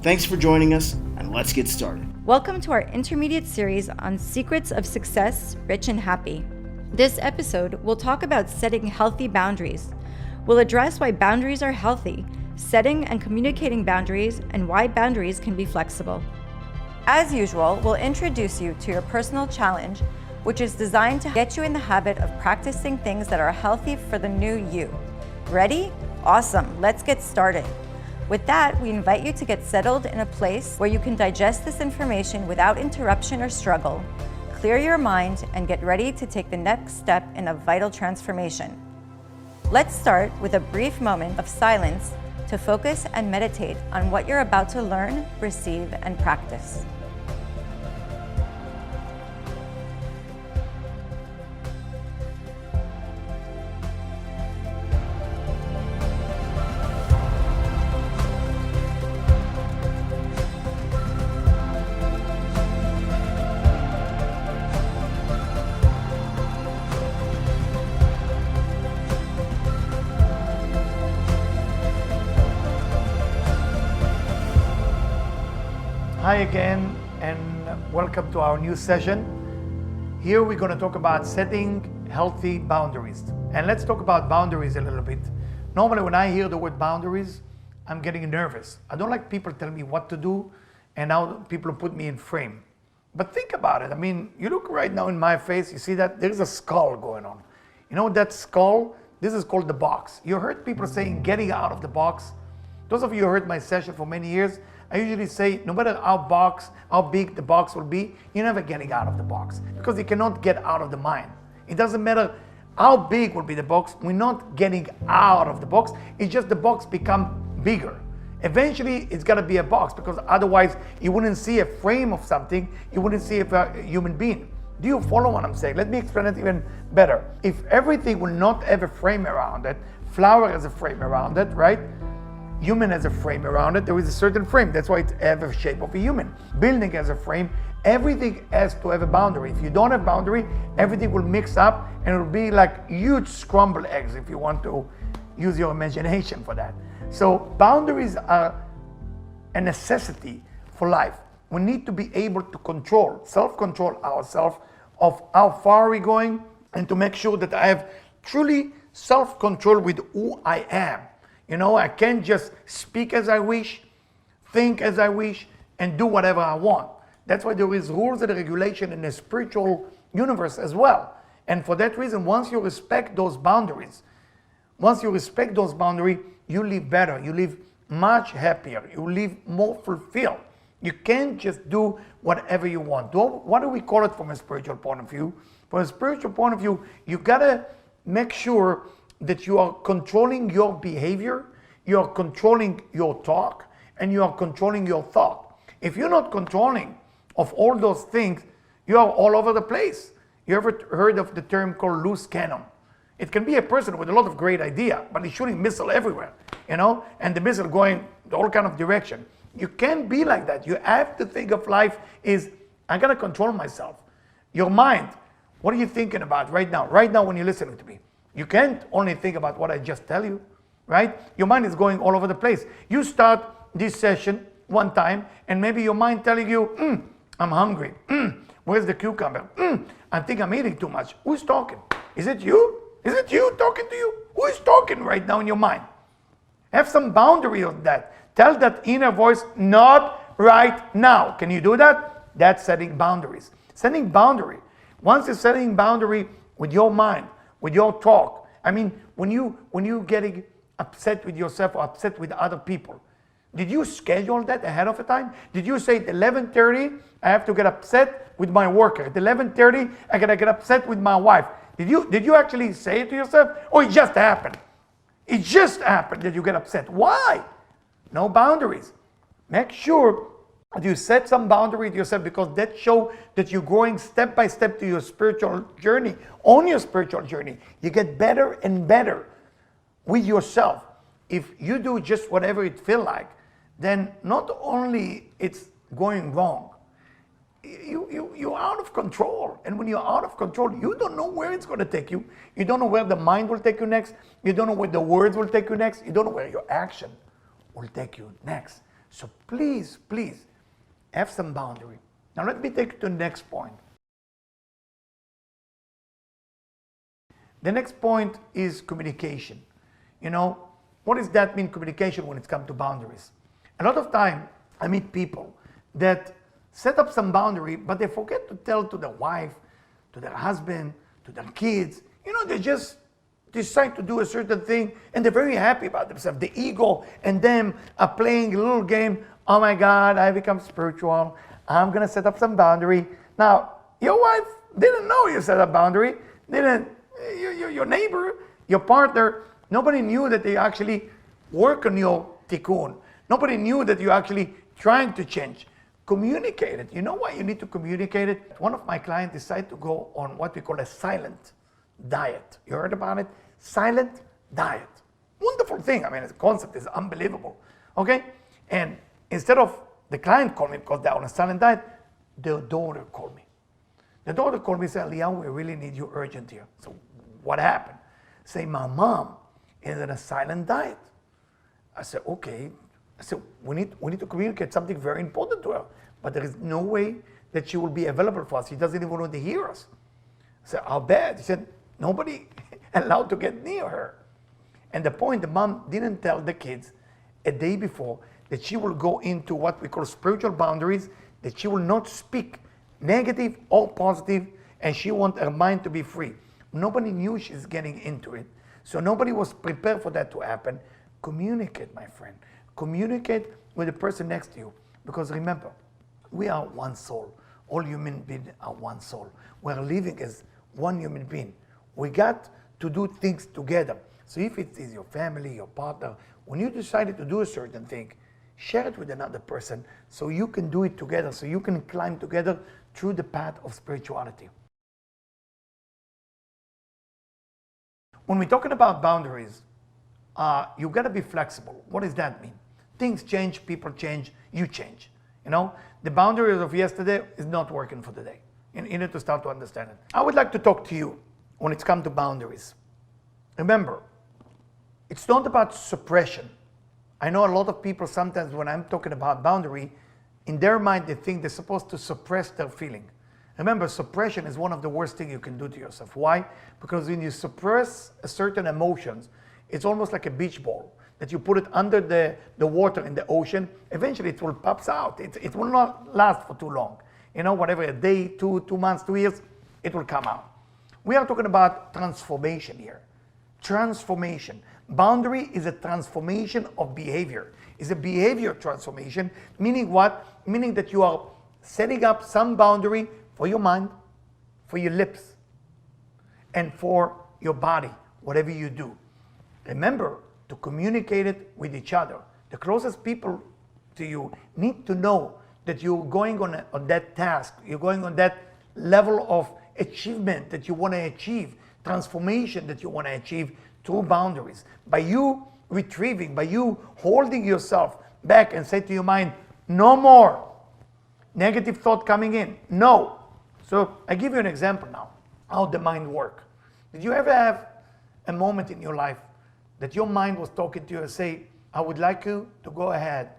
Thanks for joining us, and let's get started. Welcome to our intermediate series on secrets of success, rich and happy. This episode will talk about setting healthy boundaries. We'll address why boundaries are healthy, setting and communicating boundaries, and why boundaries can be flexible. As usual, we'll introduce you to your personal challenge, which is designed to get you in the habit of practicing things that are healthy for the new you. Ready? Awesome, let's get started. With that, we invite you to get settled in a place where you can digest this information without interruption or struggle, clear your mind, and get ready to take the next step in a vital transformation. Let's start with a brief moment of silence to focus and meditate on what you're about to learn, receive, and practice. Hi again, and welcome to our new session. Here we're going to talk about setting healthy boundaries. And let's talk about boundaries a little bit. Normally when I hear the word boundaries, I'm getting nervous. I don't like people telling me what to do, and now people put me in frame. But think about it. I mean, you look right now in my face, you see that there's a skull going on. You know that skull? This is called the box. You heard people saying getting out of the box. Those of you who heard my session for many years, I usually say, no matter how big the box will be, you're never getting out of the box because you cannot get out of the mind. It doesn't matter how big will be the box, we're not getting out of the box. It's just the box become bigger. Eventually, it's got to be a box because otherwise you wouldn't see a frame of something, you wouldn't see a human being. Do you follow what I'm saying? Let me explain it even better. If everything will not have a frame around it, flower has a frame around it, right? Human has a frame around it. There is a certain frame. That's why it has the shape of a human. Building has a frame. Everything has to have a boundary. If you don't have boundary, everything will mix up and it will be like huge scrambled eggs if you want to use your imagination for that. So boundaries are a necessity for life. We need to be able to control, self-control ourselves of how far we're going and to make sure that I have truly self-control with who I am. You know, I can't just speak as I wish, think as I wish, and do whatever I want. That's why there is rules and regulation in the spiritual universe as well. And for that reason, once you respect those boundaries, you live better, you live much happier, you live more fulfilled. You can't just do whatever you want. What do we call it from a spiritual point of view? From a spiritual point of view, you gotta make sure that you are controlling your behavior, you are controlling your talk, and you are controlling your thought. If you're not controlling of all those things, you are all over the place. You ever heard of the term called loose cannon? It can be a person with a lot of great idea, but he's shooting missile everywhere, you know, and the missile going all kind of direction. You can't be like that. You have to think of life is, I gotta control myself. Your mind, what are you thinking about right now? Right now when you're listening to me. You can't only think about what I just tell you, right? Your mind is going all over the place. You start this session one time and maybe your mind telling you, I'm hungry. Where's the cucumber? I think I'm eating too much. Who's talking? Is it you? Is it you talking to you? Who is talking right now in your mind? Have some boundary on that. Tell that inner voice, not right now. Can you do that? That's setting boundaries. Setting boundary. Once you're setting boundary with your mind, with your talk. I mean, when you getting upset with yourself or upset with other people, did you schedule that ahead of a time? Did you say at 11:30 I have to get upset with my worker? At 11:30 I gotta get upset with my wife. Did you actually say it to yourself? Or it just happened? It just happened that you get upset. Why? No boundaries. Make sure you set some boundary to yourself because that shows that you're growing step by step to your spiritual journey. On your spiritual journey, you get better and better with yourself. If you do just whatever it feels like, then not only it's going wrong, you're out of control. And when you're out of control, you don't know where it's going to take you. You don't know where the mind will take you next. You don't know where the words will take you next. You don't know where your action will take you next. So please, please, have some boundary. Now let me take you to the next point. The next point is communication. What does that mean, communication, when it comes to boundaries? A lot of time I meet people that set up some boundary, but they forget to tell to their wife, to their husband, to their kids. They just decide to do a certain thing and they're very happy about themselves. The ego and them are playing a little game. Oh my God, I become spiritual. I'm going to set up some boundary. Now, your wife didn't know you set up boundary. Your neighbor, your partner, nobody knew that they actually work on your tikkun. Nobody knew that you're actually trying to change. Communicate it. You know why you need to communicate it? One of my clients decided to go on what we call a silent diet. You heard about it? Silent diet. Wonderful thing. I mean, the concept is unbelievable. Okay? And instead of the client calling me because they're on a silent diet, their daughter called me. The daughter called me and said, Eliyahu, we really need you urgent here. So what happened? Say, my mom is on a silent diet. I said, okay. I said, we need to communicate something very important to her. But there is no way that she will be available for us. She doesn't even want to hear us. I said, how bad? He said, nobody allowed to get near her. And the point, the mom didn't tell the kids a day before that she will go into what we call spiritual boundaries, that she will not speak negative or positive, and she wants her mind to be free. Nobody knew she's getting into it. So nobody was prepared for that to happen. Communicate, my friend. Communicate with the person next to you. Because remember, we are one soul. All human beings are one soul. We're living as one human being. We got to do things together. So if it is your family, your partner, when you decided to do a certain thing, share it with another person so you can do it together, so you can climb together through the path of spirituality. When we're talking about boundaries, you got to be flexible. What does that mean? Things change, people change, you change. The boundaries of yesterday is not working for today. You need to start to understand it. I would like to talk to you when it's come to boundaries. Remember, it's not about suppression. I know a lot of people sometimes when I'm talking about boundary, in their mind they think they're supposed to suppress their feeling. Remember, suppression is one of the worst things you can do to yourself. Why? Because when you suppress a certain emotions, it's almost like a beach ball that you put it under the water in the ocean. Eventually it will pops out. It will not last for too long. Whatever, a day, 2 months, 2 years, it will come out. We are talking about transformation here. Transformation. Boundary is a transformation of behavior. It's a behavior transformation, meaning what? Meaning that you are setting up some boundary for your mind, for your lips, and for your body, whatever you do. Remember to communicate it with each other. The closest people to you need to know that you're going on that task, you're going on that level of achievement that you want to achieve, transformation that you want to achieve through boundaries. By you retrieving, by you holding yourself back and say to your mind, no more negative thought coming in, no. So I give you an example now, how the mind works. Did you ever have a moment in your life that your mind was talking to you and say, I would like you to go ahead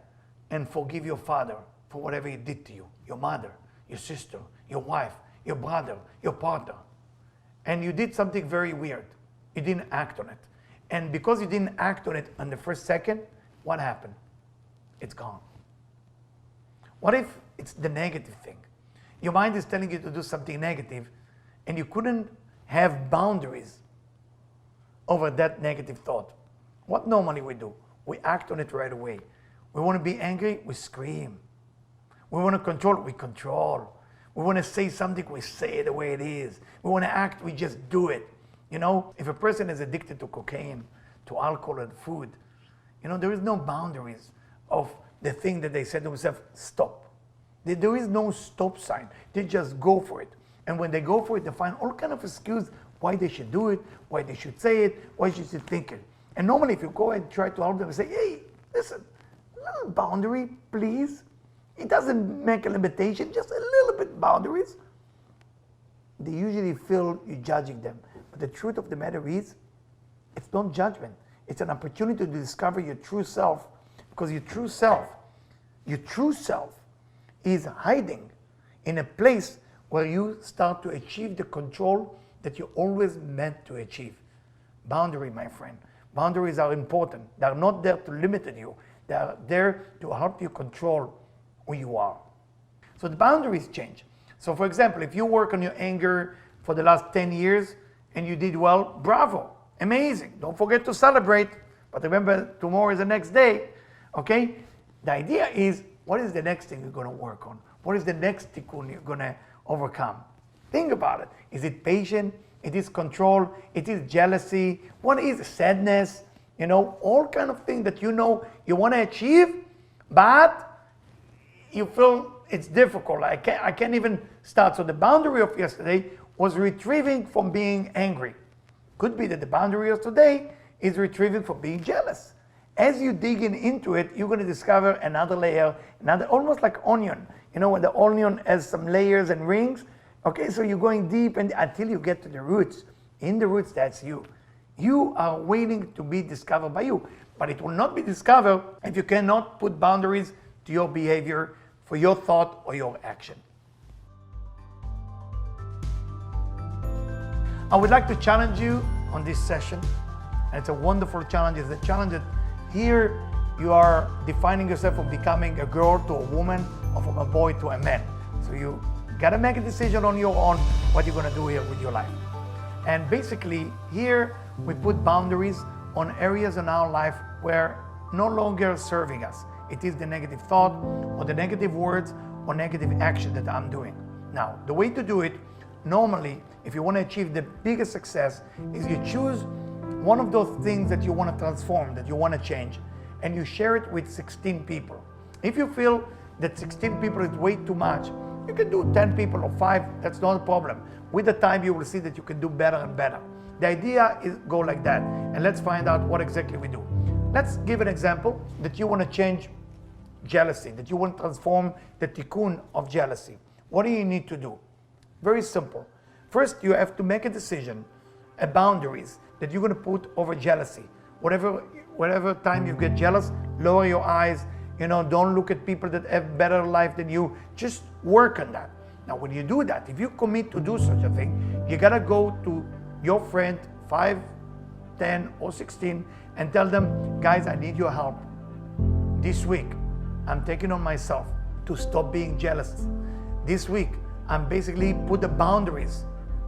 and forgive your father for whatever he did to you, your mother, your sister, your wife, your brother, your partner. And you did something very weird. You didn't act on it. And because you didn't act on it on the first second, what happened? It's gone. What if it's the negative thing? Your mind is telling you to do something negative and you couldn't have boundaries over that negative thought. What normally we do? We act on it right away. We want to be angry, we scream. We want to control, we control. We want to say something, we say it the way it is. We want to act, we just do it. If a person is addicted to cocaine, to alcohol and food, there is no boundaries of the thing that they said to themselves, stop. There is no stop sign. They just go for it. And when they go for it, they find all kind of excuse why they should do it, why they should say it, why they should think it. And normally if you go and try to help them and say, hey, listen, a little boundary, please. It doesn't make a limitation, just a little bit boundaries. They usually feel you're judging them. But the truth of the matter is, it's not judgment. It's an opportunity to discover your true self, because your true self Your true self is hiding in a place where you start to achieve the control that you always meant to achieve. Boundary, my friend. Boundaries are important. They are not there to limit you. They are there to help you control who you are. So the boundaries change. So for example, if you work on your anger for the last 10 years and you did well, bravo, amazing. Don't forget to celebrate, but remember tomorrow is the next day, okay? The idea is, what is the next thing you're gonna work on? What is the next tikkun you're gonna overcome? Think about it. Is it patience? It is control? It is jealousy? What is sadness? You know, all kind of things that you know you wanna achieve, but you feel it's difficult. I can't even start. So the boundary of yesterday was retrieving from being angry. Could be that the boundary of today is retrieving from being jealous. As you dig into it, you're going to discover another layer, almost like onion. You know, when the onion has some layers and rings. Okay, so you're going deep until you get to the roots. In the roots, that's you. You are waiting to be discovered by you, but it will not be discovered if you cannot put boundaries to your behavior, for your thought or your action. I would like to challenge you on this session. And it's a wonderful challenge. It's a challenge that here you are defining yourself from becoming a girl to a woman or from a boy to a man. So you gotta make a decision on your own what you're gonna do here with your life. And basically here we put boundaries on areas in our life where no longer serving us. It is the negative thought or the negative words or negative action that I'm doing. Now, the way to do it, normally, if you want to achieve the biggest success, is you choose one of those things that you want to transform, that you want to change, and you share it with 16 people. If you feel that 16 people is way too much, you can do 10 people or 5, that's not a problem. With the time, you will see that you can do better and better. The idea is go like that, and let's find out what exactly we do. Let's give an example that you want to change jealousy, that you want to transform the tikkun of jealousy. What do you need to do? Very simple. First, you have to make a decision, a boundaries that you're going to put over jealousy. Whatever time you get jealous, lower your eyes. You know, don't look at people that have better life than you. Just work on that. Now, when you do that, if you commit to do such a thing, you got to go to your friend, 5, 10, or 16, and tell them, guys, I need your help. This week, I'm taking on myself to stop being jealous. This week, I'm basically put the boundaries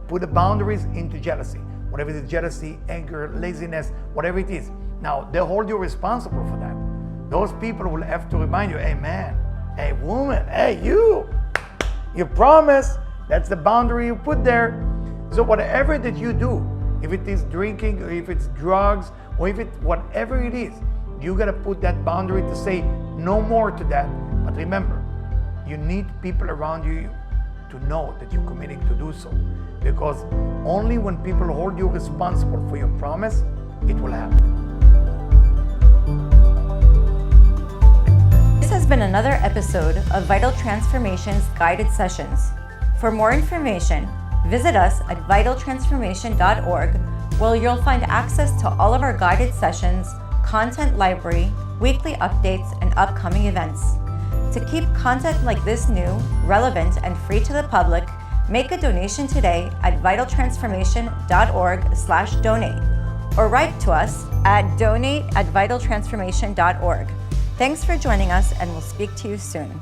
into jealousy. Whatever it is, jealousy, anger, laziness, whatever it is. Now, they hold you responsible for that. Those people will have to remind you, hey man, hey woman, hey you promise, that's the boundary you put there. So whatever that you do, if it is drinking, or if it's drugs, or if it's whatever it is, you gotta put that boundary to say no more to that. But remember, you need people around you to know that you're committing to do so. Because only when people hold you responsible for your promise, it will happen. This has been another episode of Vital Transformation's Guided Sessions. For more information, visit us at vitaltransformation.org, where you'll find access to all of our guided sessions, content library, weekly updates, and upcoming events. To keep content like this new, relevant, and free to the public, make a donation today at vitaltransformation.org/donate, or write to us at donate@vitaltransformation.org. Thanks for joining us, and we'll speak to you soon.